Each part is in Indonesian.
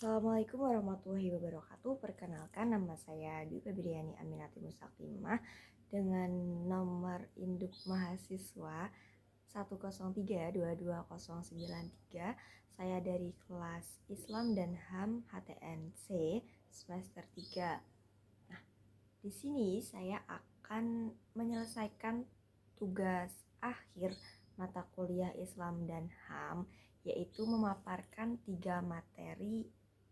Assalamualaikum warahmatullahi wabarakatuh. Perkenalkan, nama saya Dwi Febriani Aminati Mustaqimah dengan nomor induk mahasiswa 103-22093. Saya dari kelas Islam dan HAM HTNC semester 3. Nah, di sini saya akan menyelesaikan tugas akhir mata kuliah Islam dan HAM, yaitu memaparkan 3 materi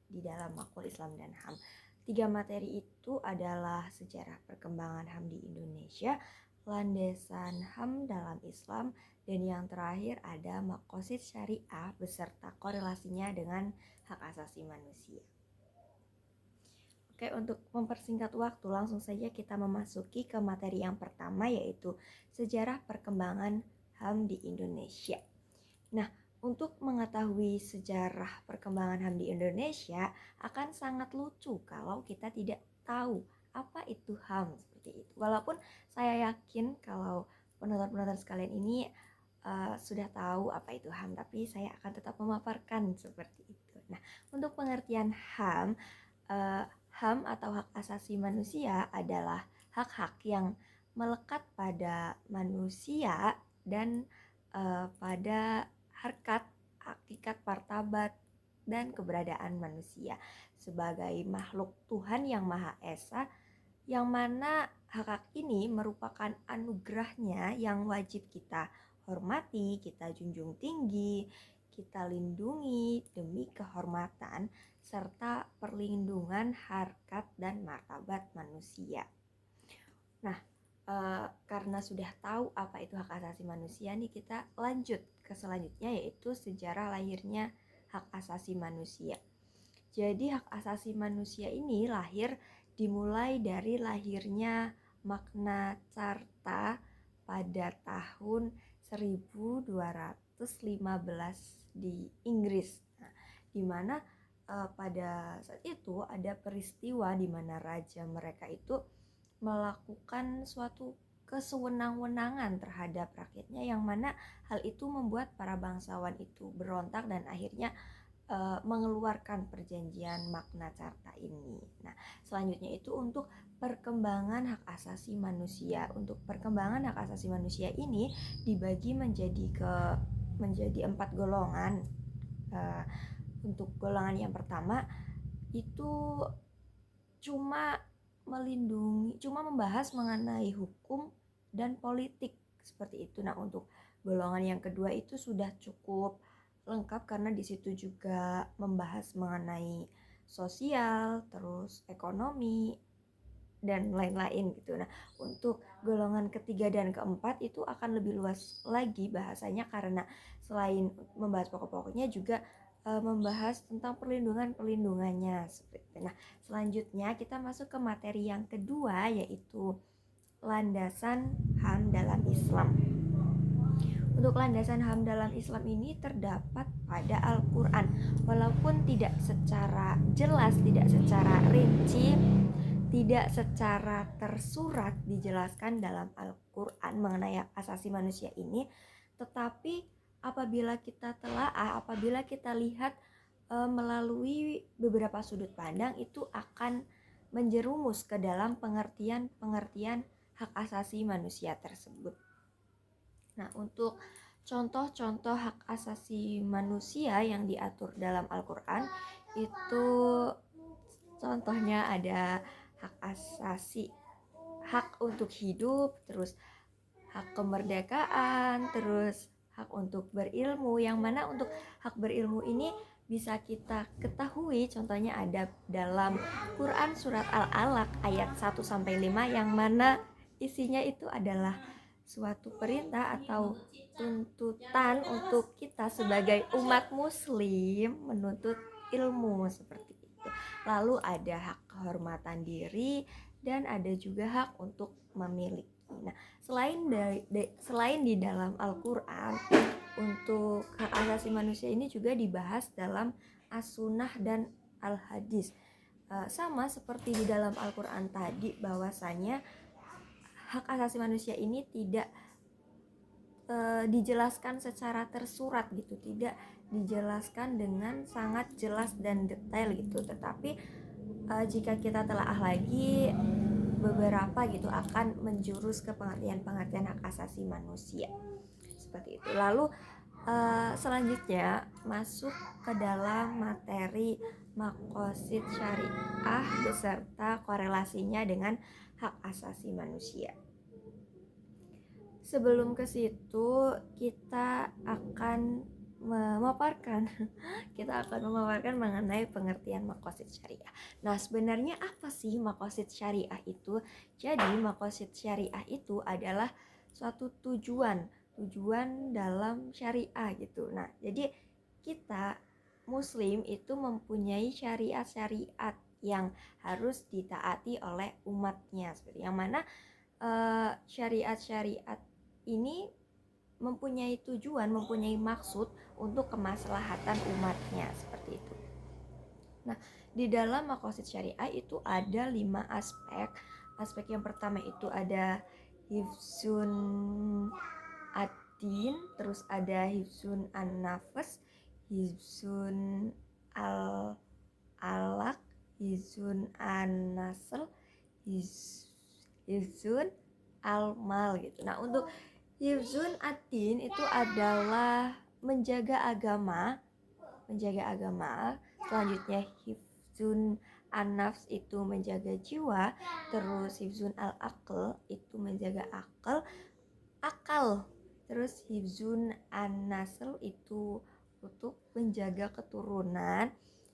di dalam makul Islam dan HAM. 3 materi itu adalah sejarah perkembangan HAM di Indonesia, landasan HAM dalam Islam, dan yang terakhir ada maqasid syariah beserta korelasinya dengan hak asasi manusia. Oke, untuk mempersingkat waktu, langsung saja kita memasuki ke materi yang pertama, yaitu sejarah perkembangan HAM di Indonesia. Nah, untuk mengetahui sejarah perkembangan HAM di Indonesia akan sangat lucu kalau kita tidak tahu apa itu HAM seperti itu. Walaupun saya yakin kalau penonton-penonton sekalian ini sudah tahu apa itu HAM, tapi saya akan tetap memaparkan seperti itu. Nah, untuk pengertian HAM, HAM atau hak asasi manusia adalah hak-hak yang melekat pada manusia dan pada harkat, hakikat, martabat, dan keberadaan manusia sebagai makhluk Tuhan yang Maha Esa, yang mana hak-hak ini merupakan anugerahnya yang wajib kita hormati, kita junjung tinggi, kita lindungi demi kehormatan serta perlindungan harkat dan martabat manusia. Nah, karena sudah tahu apa itu hak asasi manusia nih, kita lanjut ke selanjutnya, yaitu sejarah lahirnya hak asasi manusia. Jadi hak asasi manusia ini dimulai dari lahirnya Magna Carta pada tahun 1215 di Inggris. Nah, di mana pada saat itu ada peristiwa di mana raja mereka itu melakukan suatu kesewenang-wenangan terhadap rakyatnya, yang mana hal itu membuat para bangsawan itu berontak dan akhirnya mengeluarkan perjanjian Magna Carta ini. Nah, selanjutnya itu untuk perkembangan hak asasi manusia. Untuk perkembangan hak asasi manusia ini dibagi menjadi 4 golongan. Untuk golongan yang pertama itu cuma membahas mengenai hukum dan politik seperti itu. Nah, untuk golongan yang kedua itu sudah cukup lengkap karena di situ juga membahas mengenai sosial, terus ekonomi dan lain-lain gitu. Nah, untuk golongan ketiga dan keempat itu akan lebih luas lagi bahasanya, karena selain membahas pokok-pokoknya juga membahas tentang perlindungannya seperti itu. Nah, selanjutnya kita masuk ke materi yang kedua, yaitu landasan HAM dalam Islam. Untuk landasan HAM dalam Islam ini terdapat pada Al-Quran, walaupun tidak secara jelas, tidak secara rinci, tidak secara tersurat dijelaskan dalam Al-Quran mengenai hak asasi manusia ini, tetapi apabila kita apabila kita lihat melalui beberapa sudut pandang, itu akan menjerumus ke dalam pengertian hak asasi manusia tersebut. Nah, untuk contoh-contoh hak asasi manusia yang diatur dalam Al-Quran itu contohnya ada hak asasi, hak untuk hidup, terus hak kemerdekaan, terus hak untuk berilmu, yang mana untuk hak berilmu ini bisa kita ketahui contohnya ada dalam Quran surat Al-Alaq ayat 1-5, yang mana isinya itu adalah suatu perintah atau tuntutan untuk kita sebagai umat muslim menuntut ilmu seperti itu. Lalu ada hak kehormatan diri dan ada juga hak untuk memiliki. Nah, selain di dalam Al-Quran, untuk hak asasi manusia ini juga dibahas dalam As-Sunnah dan Al-Hadis. Sama seperti di dalam Al-Quran tadi, bahwasanya hak asasi manusia ini tidak dijelaskan secara tersurat gitu, tidak dijelaskan dengan sangat jelas dan detail gitu. Tetapi jika kita telaah lagi, beberapa gitu akan menjurus ke pengertian-pengertian hak asasi manusia seperti itu. Lalu selanjutnya masuk ke dalam materi maqasid syariah beserta korelasinya dengan hak asasi manusia. Sebelum ke situ kita akan memaparkan mengenai pengertian maqasid syariah. Nah, sebenarnya apa sih maqasid syariah itu? Jadi, maqasid syariah itu adalah suatu tujuan dalam syariah gitu. Nah, jadi kita muslim itu mempunyai syariat-syariat yang harus ditaati oleh umatnya, seperti yang mana syariat-syariat ini mempunyai tujuan, mempunyai maksud untuk kemaslahatan umatnya, seperti itu. Nah, di dalam maqasid syariah itu ada 5 aspek. Aspek yang pertama itu ada hifzun ad-din, terus ada hifzun an-nafs, hifzun al-alaq, hifzun an-nasl, hifzun al-mal gitu. Nah, untuk hifzun ad-din itu adalah menjaga agama. Selanjutnya hifzun an-nafs itu menjaga jiwa, terus hifzun al-aql itu menjaga akal. Terus hifzun an-nasl itu untuk menjaga keturunan.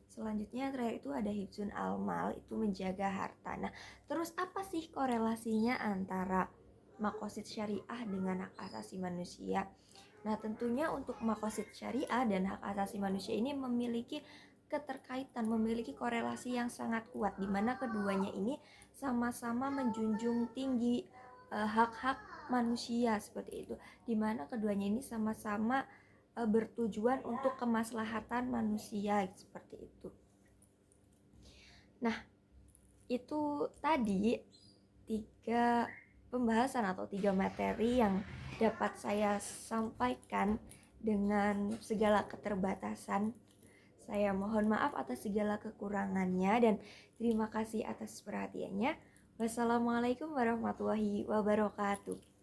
Selanjutnya terakhir itu ada hifzun al-mal, itu menjaga harta. Nah, terus apa sih korelasinya antara maqasid syariah dengan hak asasi manusia? Nah, tentunya untuk maqasid syariah dan hak asasi manusia ini memiliki keterkaitan, memiliki korelasi yang sangat kuat, di mana keduanya ini sama-sama menjunjung tinggi hak-hak manusia, seperti itu. Di mana keduanya ini sama-sama bertujuan untuk kemaslahatan manusia, seperti itu. Nah, itu tadi 3 pembahasan atau 3 materi yang dapat saya sampaikan dengan segala keterbatasan. Saya mohon maaf atas segala kekurangannya dan terima kasih atas perhatiannya. Wassalamualaikum warahmatullahi wabarakatuh.